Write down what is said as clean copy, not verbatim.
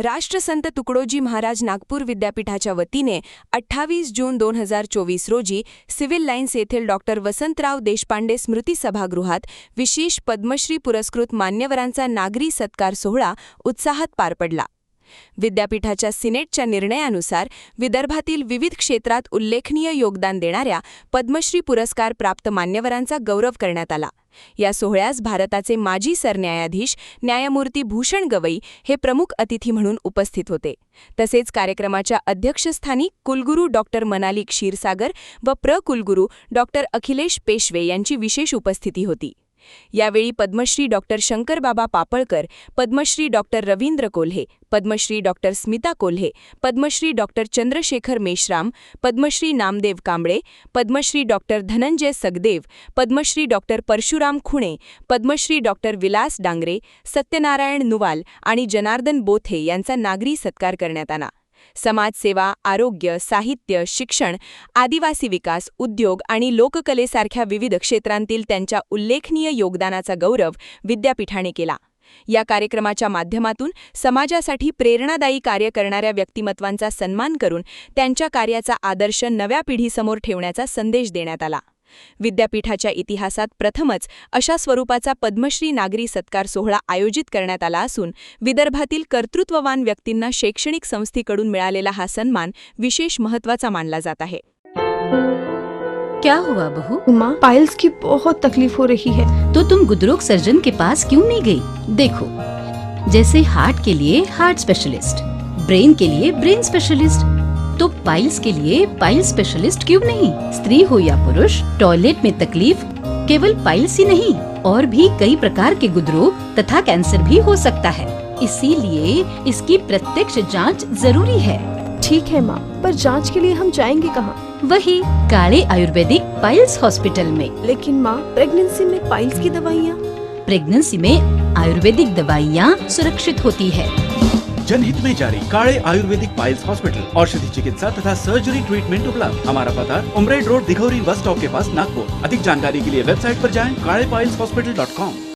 राष्ट्रसंत तुकडोजी महाराज नागपूर विद्यापीठाच्या वतीने 28 जून 2024 रोजी सिव्हिल लाईन्स येथील डॉ. वसंतराव देशपांडे स्मृती सभागृहात विशेष पद्मश्री पुरस्कृत मान्यवरांचा नागरी सत्कार सोहळा उत्साहात पार पडला. विद्यापीठाच्या सिनेटच्या निर्णयानुसार विदर्भातील विविध क्षेत्रात उल्लेखनीय योगदान देणाऱ्या पद्मश्री पुरस्कार प्राप्त मान्यवरांचा गौरव करण्यात आला. या सोहळ्यास भारताचे माजी सरन्यायाधीश न्यायमूर्ती भूषण गवई हे प्रमुख अतिथी म्हणून उपस्थित होते. तसेच कार्यक्रमाच्या अध्यक्षस्थानी कुलगुरू डॉ. मनाली क्षीरसागर व कुलगुरू डॉ. अखिलेश पेशवे यांची विशेष उपस्थिती होती. यावेळी पद्मश्री डॉ. शंकरबाबा पापळकर, पद्मश्री डॉ. रवींद्र कोल्हे, पद्मश्री डॉ. स्मिता कोल्हे, पद्मश्री डॉ. चंद्रशेखर मेश्राम, पद्मश्री नामदेव कांबळे, पद्मश्री डॉ. धनंजय सगदेव, पद्मश्री डॉ. परशुराम खुणे, पद्मश्री डॉ. विलास डांगरे, सत्यनारायण नुवाल आणि जनार्दन बोथे यांचा नागरी सत्कार करण्यात आला. समाजसेवा, आरोग्य, साहित्य, शिक्षण, आदिवासी विकास, उद्योग आणि लोककलेसारख्या विविध क्षेत्रांतील त्यांच्या उल्लेखनीय योगदानाचा गौरव विद्यापीठाने केला. या कार्यक्रमाच्या माध्यमातून समाजासाठी प्रेरणादायी कार्य करणाऱ्या व्यक्तिमत्वांचा सन्मान करून त्यांच्या कार्याचा आदर्श नव्या पिढीसमोर ठेवण्याचा संदेश देण्यात आला. विद्यापीठाच्या इतिहासात प्रथमच अशा स्वरूपाचा पद्मश्री नागरी सत्कार सोहळा आयोजित करण्यात आला असून विदर्भातील कर्तृत्ववान व्यक्तींना शैक्षणिक संस्थेकडून मिळालेला हा सन्मान विशेष महत्त्वाचा मानला जात आहे. क्या हुआ बहू? माँ, पाइल्स की बहुत तकलीफ हो रही है. तो तुम गुदरोग सर्जन के पास क्यों नहीं गई? देखो, जैसे हार्ट के लिए हार्ट स्पेशलिस्ट, ब्रेन के लिए ब्रेन स्पेशलिस्ट, तो पाइल्स के लिए पाइल्स स्पेशलिस्ट क्यों नहीं? स्त्री हो या पुरुष, टॉयलेट में तकलीफ केवल पाइल्स ही नहीं और भी कई प्रकार के गुदरोग तथा कैंसर भी हो सकता है. इसीलिए इसकी प्रत्यक्ष जांच जरूरी है. ठीक है माँ, पर जांच के लिए हम जाएंगे कहाँ? वही काले आयुर्वेदिक पाइल्स हॉस्पिटल में. लेकिन माँ, प्रेगनेंसी में पाइल्स की दवाइयाँ? प्रेगनेंसी में आयुर्वेदिक दवाइयाँ सुरक्षित होती है. जनहित में जारी. काळे आयुर्वेदिक पाइल्स हॉस्पिटल, औषधि चिकित्सा तथा सर्जरी ट्रीटमेंट उपलब्ध. हमारा पता उमरेड रोड, दिघौरी बस स्टॉप के पास, नागपुर. अधिक जानकारी के लिए वेबसाइट पर जाएं kaalepailshospital.com.